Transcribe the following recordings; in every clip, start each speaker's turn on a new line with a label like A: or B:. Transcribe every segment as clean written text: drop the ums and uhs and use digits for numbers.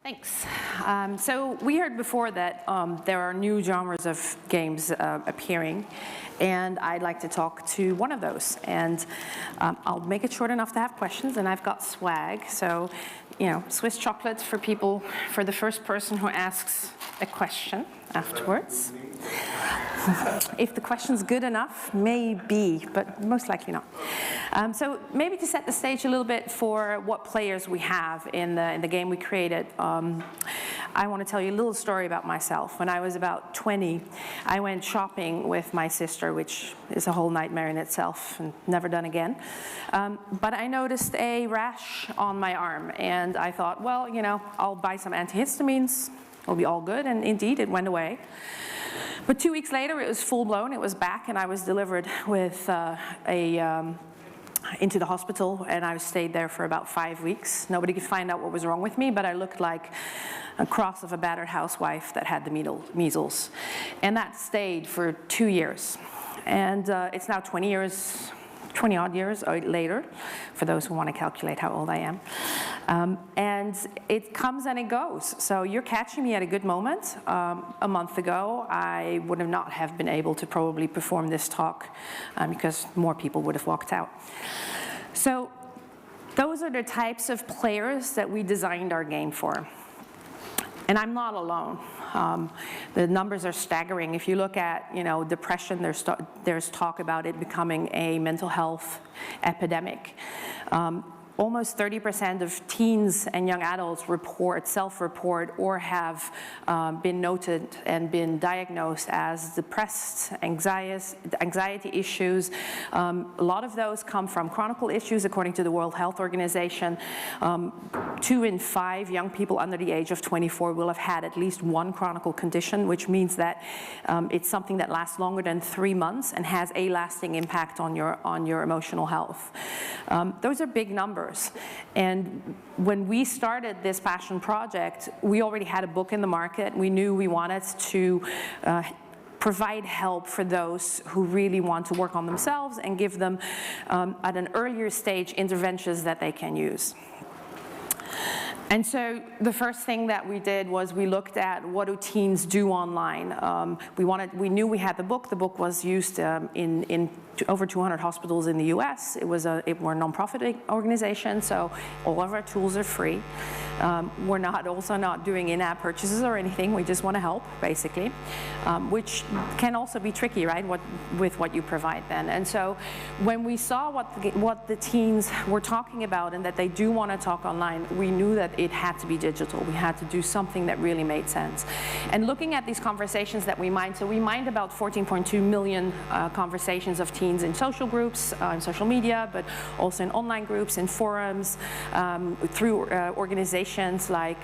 A: Thanks. So we heard before that there are new genres of games appearing, and I'd like to talk to one of those. And I'll make it short enough to have questions, and I've got swag. So, you know, Swiss chocolates for people, for the first person who asks a question afterwards. If the question's good enough, maybe, but most likely not. So maybe to set the stage a little bit for what players we have in the game we created, I want to tell you a little story about myself. When I was about 20, I went shopping with my sister, which is a whole nightmare in itself and never done again. But I noticed a rash on my arm, and I thought, well, you know, I'll buy some antihistamines. It'll be all good, and indeed, it went away. But 2 weeks later, it was full-blown, it was back, and I was delivered with into the hospital, and I stayed there for about 5 weeks. Nobody could find out what was wrong with me, but I looked like a cross of a battered housewife that had the measles. And that stayed for 2 years. And it's now 20-odd years later, for those who want to calculate how old I am. And it comes and it goes. So you're catching me at a good moment. A month ago, I would not have been able to probably perform this talk because more people would have walked out. So those are the types of players that we designed our game for. And I'm not alone. The numbers are staggering. If you look at, you know, depression, there's talk about it becoming a mental health epidemic. Almost 30% of teens and young adults self-report, or have been noted and been diagnosed as depressed, anxiety issues. A lot of those come from chronic issues, according to the World Health Organization. 2 in 5 young people under the age of 24 will have had at least one chronic condition, which means that it's something that lasts longer than 3 months and has a lasting impact on your emotional health. Those are big numbers. And when we started this passion project, we already had a book in the market. We knew we wanted to provide help for those who really want to work on themselves and give them, at an earlier stage, interventions that they can use. And so the first thing that we did was we looked at what do teens do online. We knew we had the book. The book was used in over 200 hospitals in the US. We're a nonprofit organization, so all of our tools are free. We're also not doing in-app purchases or anything. We just want to help, basically, which can also be tricky, right, with what you provide then. And so when we saw what the teens were talking about and that they do want to talk online, we knew that it had to be digital. We had to do something that really made sense. And looking at these conversations that we mined, so we mined about 14.2 million conversations of teens in social groups, in social media, but also in online groups, in forums, through organizations like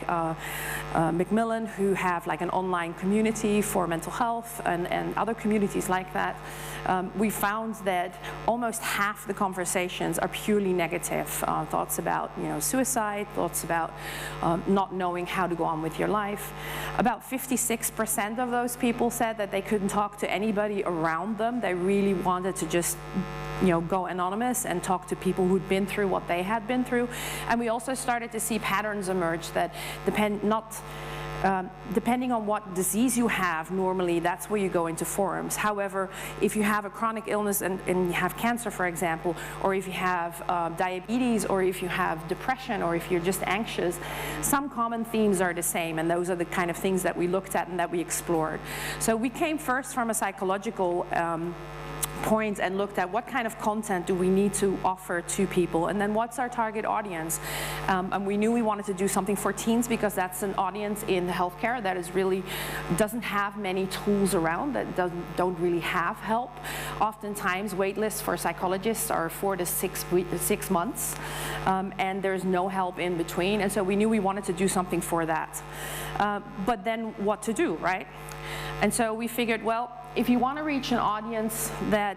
A: Macmillan, who have like an online community for mental health, and other communities like that. We found that almost half the conversations are purely negative. Thoughts about, you know, suicide, thoughts about not knowing how to go on with your life. About 56% of those people said that they couldn't talk to anybody around them. They really wanted to just, you know, go anonymous and talk to people who'd been through what they had been through. And we also started to see patterns emerge that depending on what disease you have, normally that's where you go into forums. However, if you have a chronic illness and you have cancer, for example, or if you have diabetes, or if you have depression, or if you're just anxious, some common themes are the same, and those are the kind of things that we looked at and that we explored. So we came first from a psychological point and looked at what kind of content do we need to offer to people, and then what's our target audience. And we knew we wanted to do something for teens because that's an audience in healthcare that is really doesn't have many tools around, that don't really have help. Oftentimes wait lists for psychologists are 4 to 6 months, and there's no help in between, and so we knew we wanted to do something for that. But then what to do, right? And so we figured, well, if you want to reach an audience that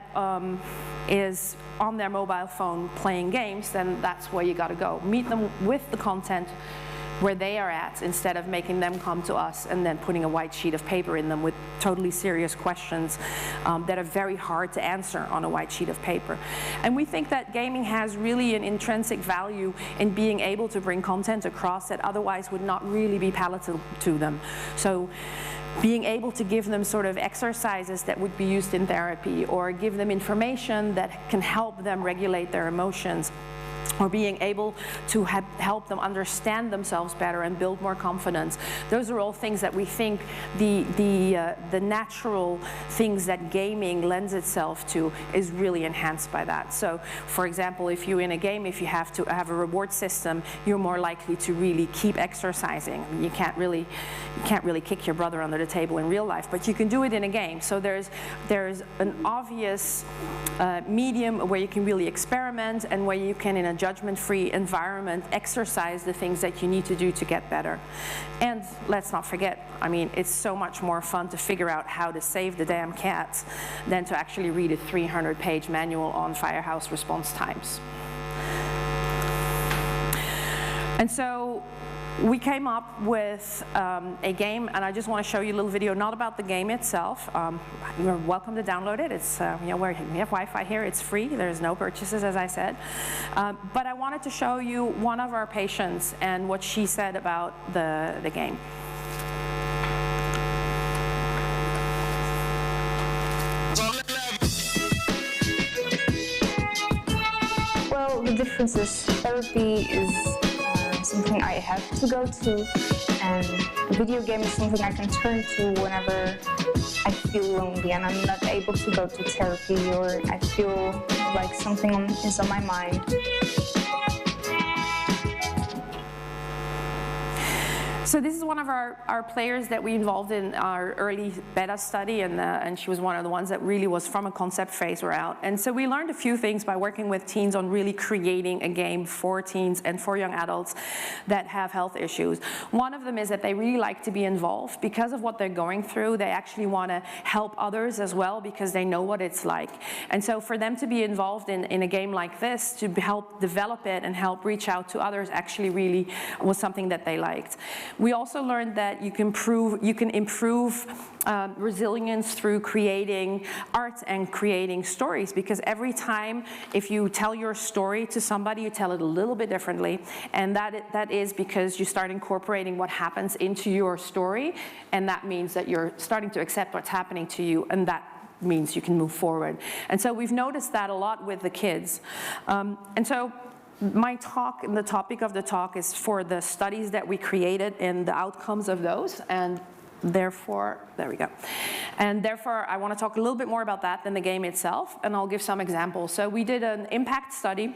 A: is on their mobile phone playing games, then that's where you got to go. Meet them with the content where they are at, instead of making them come to us and then putting a white sheet of paper in them with totally serious questions that are very hard to answer on a white sheet of paper. And we think that gaming has really an intrinsic value in being able to bring content across that otherwise would not really be palatable to them. So being able to give them sort of exercises that would be used in therapy, or give them information that can help them regulate their emotions, or being able to help them understand themselves better and build more confidence. Those are all things that we think the natural things that gaming lends itself to is really enhanced by that. So, for example, if you're in a game, if you have to have a reward system, you're more likely to really keep exercising. You can't really kick your brother under the table in real life, but you can do it in a game. So there's an obvious medium where you can really experiment, and where you can, in a judgment-free environment, exercise the things that you need to do to get better. And let's not forget, I mean, it's so much more fun to figure out how to save the damn cats than to actually read a 300-page manual on firehouse response times. And so we came up with a game, and I just want to show you a little video, not about the game itself. You're welcome to download it. It's, we have Wi-Fi here. It's free. There's no purchases, as I said. But I wanted to show you one of our patients and what she said about the game.
B: Well, the difference is therapy is something I have to go to, and a video game is something I can turn to whenever I feel lonely and I'm not able to go to therapy, or I feel like something is on my mind.
A: So this is one of our players that we involved in our early beta study, and she was one of the ones that really was from a concept phase or out. And so we learned a few things by working with teens on really creating a game for teens and for young adults that have health issues. One of them is that they really like to be involved. Because of what they're going through, they actually want to help others as well, because they know what it's like. And so for them to be involved in a game like this, to help develop it and help reach out to others, actually really was something that they liked. We also learned that you can improve resilience through creating art and creating stories, because every time if you tell your story to somebody, you tell it a little bit differently, and that is because you start incorporating what happens into your story, and that means that you're starting to accept what's happening to you, and that means you can move forward. And so we've noticed that a lot with the kids. And so my talk, and the topic of the talk, is for the studies that we created and the outcomes of those, and therefore, there we go. And therefore, I want to talk a little bit more about that than the game itself, and I'll give some examples. So we did an impact study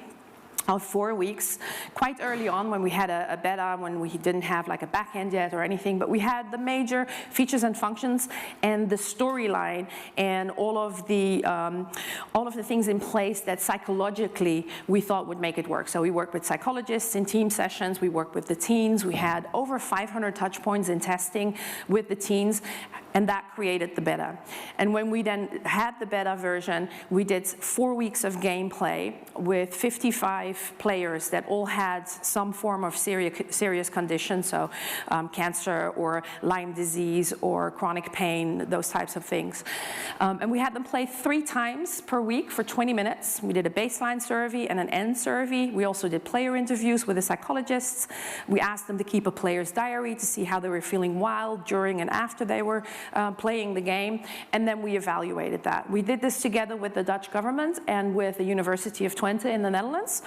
A: of 4 weeks, quite early on when we had a beta, when we didn't have like a back end yet or anything, but we had the major features and functions and the storyline and all of the things in place that psychologically we thought would make it work. So we worked with psychologists in team sessions, we worked with the teens, we had over 500 touch points in testing with the teens, and that created the beta. And when we then had the beta version, we did 4 weeks of gameplay with 55 players that all had some form of serious condition, so cancer or Lyme disease or chronic pain, those types of things. And we had them play 3 times per week for 20 minutes. We did a baseline survey and an end survey. We also did player interviews with the psychologists. We asked them to keep a player's diary to see how they were feeling while, during, and after they were playing the game, and then we evaluated that. We did this together with the Dutch government and with the University of Twente in the Netherlands.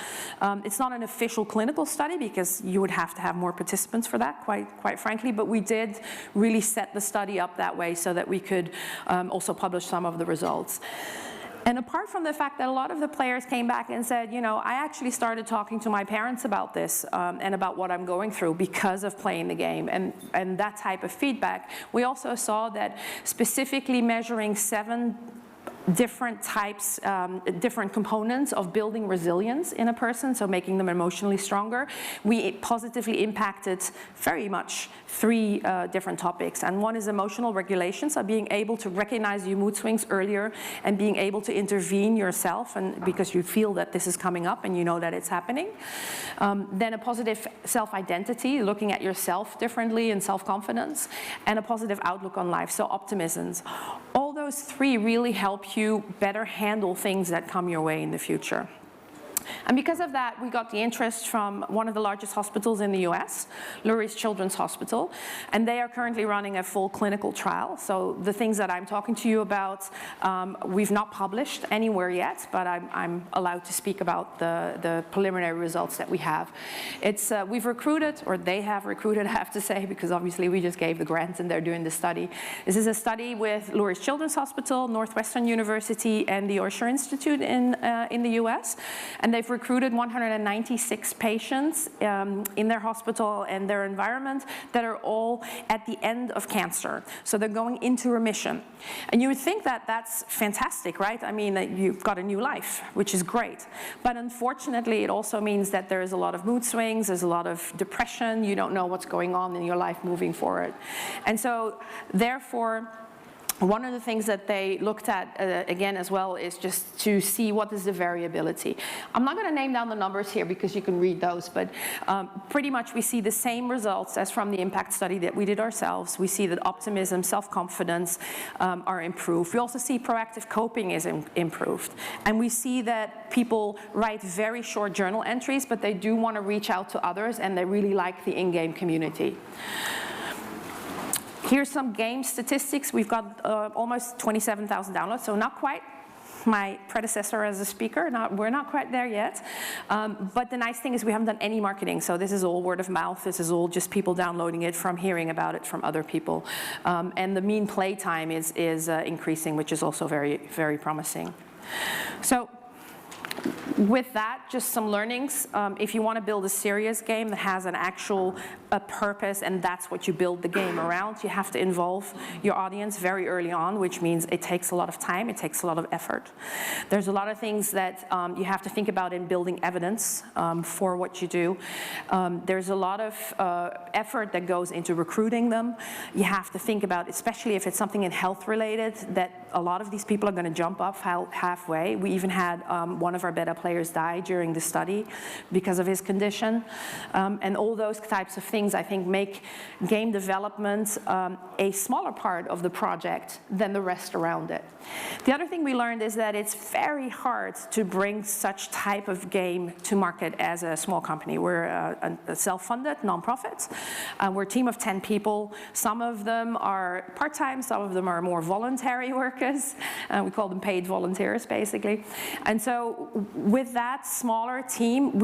A: It's not an official clinical study because you would have to have more participants for that, quite frankly, but we did really set the study up that way so that we could also publish some of the results. And apart from the fact that a lot of the players came back and said, you know, I actually started talking to my parents about this and about what I'm going through because of playing the game, and that type of feedback, we also saw that specifically measuring 7 different types, different components of building resilience in a person, so making them emotionally stronger. We positively impacted very much 3 different topics. And one is emotional regulation, so being able to recognize your mood swings earlier and being able to intervene yourself, and because you feel that this is coming up and you know that it's happening. Then a positive self-identity, looking at yourself differently and self-confidence, and a positive outlook on life, so optimisms. All those 3 really help you better handle things that come your way in the future. And because of that, we got the interest from one of the largest hospitals in the US, Lurie's Children's Hospital, and they are currently running a full clinical trial. So the things that I'm talking to you about, we've not published anywhere yet, but I'm allowed to speak about the preliminary results that we have. It's, we've recruited, or they have recruited, I have to say, because obviously we just gave the grant and they're doing the study. This is a study with Lurie's Children's Hospital, Northwestern University, and the Osher Institute in the US. And they've recruited 196 patients in their hospital and their environment that are all at the end of cancer. So they're going into remission. And you would think that that's fantastic, right? I mean, that you've got a new life, which is great. But unfortunately, it also means that there is a lot of mood swings, there's a lot of depression, you don't know what's going on in your life moving forward. And so, therefore, one of the things that they looked at, again, as well, is just to see what is the variability. I'm not going to name down the numbers here because you can read those, but pretty much we see the same results as from the impact study that we did ourselves. We see that optimism, self-confidence are improved. We also see proactive coping is improved. And we see that people write very short journal entries, but they do want to reach out to others, and they really like the in-game community. Here's some game statistics. We've got almost 27,000 downloads, so not quite my predecessor as a speaker. We're not quite there yet. But the nice thing is we haven't done any marketing, so this is all word of mouth. This is all just people downloading it from hearing about it from other people. And the mean play time is increasing, which is also very, very promising. So, with that, just some learnings. If you want to build a serious game that has an actual purpose, and that's what you build the game around, you have to involve your audience very early on, which means it takes a lot of time, it takes a lot of effort. There's a lot of things that you have to think about in building evidence for what you do. There's a lot of effort that goes into recruiting them. You have to think about, especially if it's something in health related, that a lot of these people are going to jump up halfway. We even had one of our beta players die during the study because of his condition. And all those types of things, I think, make game development a smaller part of the project than the rest around it. The other thing we learned is that it's very hard to bring such type of game to market as a small company. We're a self-funded nonprofit. We're a team of 10 people. Some of them are part-time, some of them are more voluntary workers. We call them paid volunteers, basically. And so with that smaller team,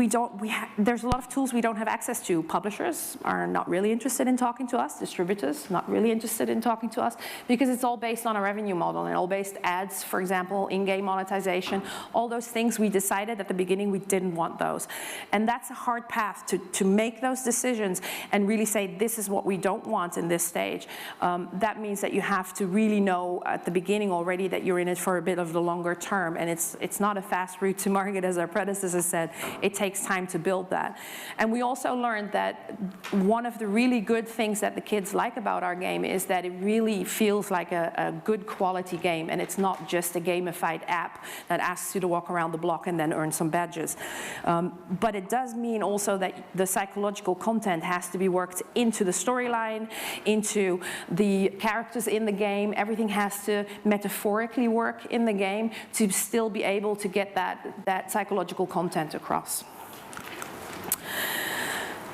A: there's a lot of tools we don't have access to. Publishers are not really interested in talking to us. Distributors not really interested in talking to us because it's all based on a revenue model and all based ads, for example, in-game monetization. All those things we decided at the beginning we didn't want those. And that's a hard path to make those decisions and really say this is what we don't want in this stage. That means that you have to really know at the beginning already that you're in it for a bit of the longer term, and it's not a fast route to market, as our predecessor said. It takes time to build that. And we also learned that one of the really good things that the kids like about our game is that it really feels like a good quality game, and it's not just a gamified app that asks you to walk around the block and then earn some badges. But it does mean also that the psychological content has to be worked into the storyline, into the characters in the game. Everything has to metaphorically work in the game to still be able to get that psychological content across.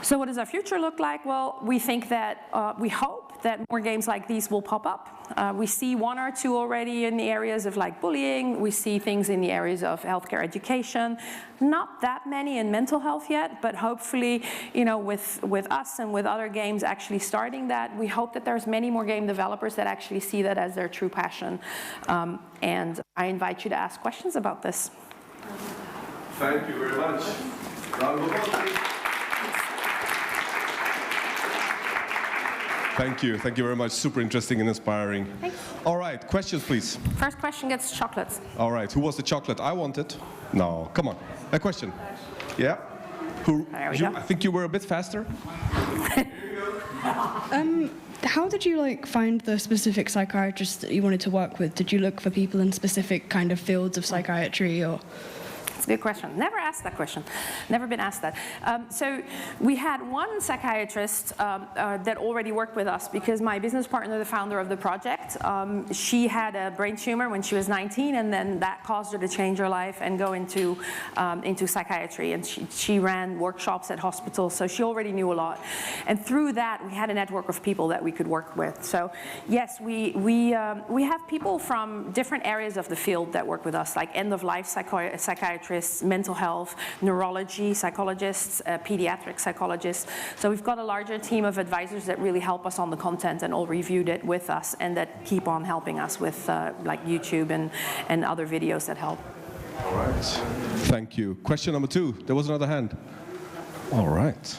A: So what does our future look like? Well, we think that, we hope that more games like these will pop up. We see one or two already in the areas of like bullying. We see things in the areas of healthcare education. Not that many in mental health yet, but hopefully, you know, with us and with other games actually starting that, we hope that there's many more game developers that actually see that as their true passion. And I invite you to ask questions about this.
C: Thank you very much. Round of applause. Thank you very much. Super interesting and inspiring.
A: Thanks.
C: All right, questions, please.
A: First question gets chocolates.
C: All right, who was the chocolate? I want it. No, come on. A question. Yeah. Who?
A: There we go.
C: I think you were a bit faster.
D: How did you find the specific psychiatrists that you wanted to work with? Did you look for people in specific kind of fields of psychiatry, or?
A: It's a good question. Never asked that question. Never been asked that. So we had one psychiatrist that already worked with us because my business partner, the founder of the project, she had a brain tumor when she was 19, and then that caused her to change her life and go into psychiatry. And she ran workshops at hospitals, so she already knew a lot. And through that, we had a network of people that we could work with. So yes, we have people from different areas of the field that work with us, like end-of-life psychiatrists, mental health, neurology psychologists, pediatric psychologists. So we've got a larger team of advisors that really help us on the content and all reviewed it with us, and that keep on helping us with like YouTube and other videos that help.
C: All right. Thank you. Question number 2. There was another hand. All right.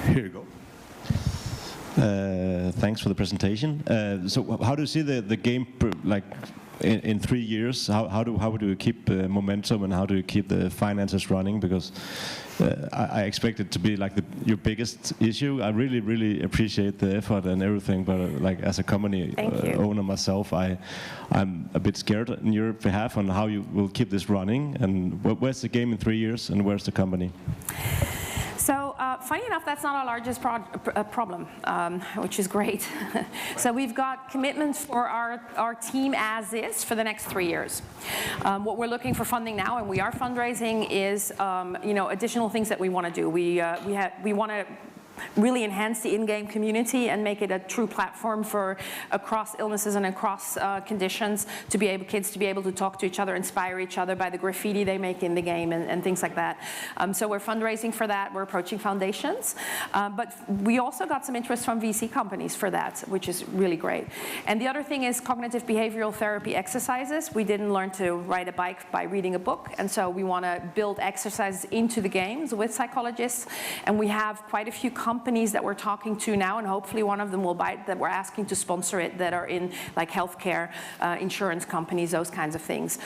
C: Here you go.
E: Thanks for the presentation. So how do you see the game in 3 years? How do you keep momentum, and how do you keep the finances running? Because I expect it to be like your biggest issue. I really appreciate the effort and everything, but as a company owner myself, I'm a bit scared on your behalf on how you will keep this running. And where's the game in 3 years, and where's the company?
A: So funny enough, that's not our largest problem, which is great. So we've got commitments for our team as is for the next 3 years. What we're looking for funding now, and we are fundraising, is additional things that we want to do. We want to really enhance the in-game community and make it a true platform for across illnesses and across conditions to be able, kids to be able to talk to each other, inspire each other by the graffiti they make in the game and things like that. So we're fundraising for that. We're approaching foundations. But we also got some interest from VC companies for that, which is really great. And the other thing is cognitive behavioral therapy exercises. We didn't learn to ride a bike by reading a book, and so we want to build exercises into the games with psychologists. And we have quite a few companies that we're talking to now, and hopefully one of them will bite, that we're asking to sponsor it, that are in like healthcare, insurance companies, those kinds of things,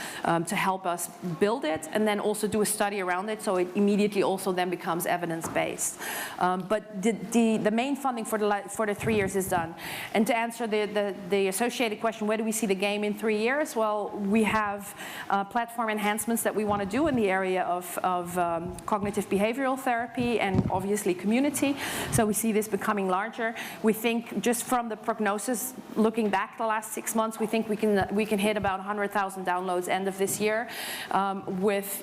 A: to help us build it and then also do a study around it, so it immediately also then becomes evidence-based. But the main funding for the 3 years is done. And to answer the associated question, where do we see the game in 3 years? Well, we have platform enhancements that we want to do in the area of cognitive behavioral therapy and obviously community. So we see this becoming larger. We think just from the prognosis, looking back the last 6 months, we think we can hit about 100,000 downloads end of this year, with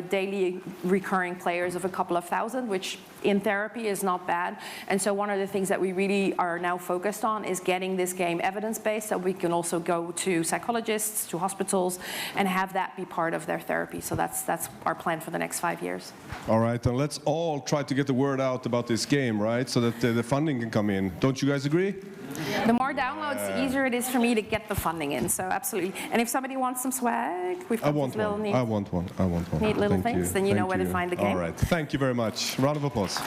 A: daily recurring players of a couple of thousand, which in therapy is not bad. And so one of the things that we really are now focused on is getting this game evidence-based, so we can also go to psychologists, to hospitals, and have that be part of their therapy. So that's our plan for the next 5 years.
C: All right, and let's all try to get the word out about this game, right? So that the funding can come in. Don't you guys agree?
A: The more downloads, the easier it is for me to get the funding in. So absolutely. And if somebody wants some swag, we've got these little neat,
C: I want one.
A: neat little things, then you know where to find the game.
C: All right. Thank you very much. Round of applause.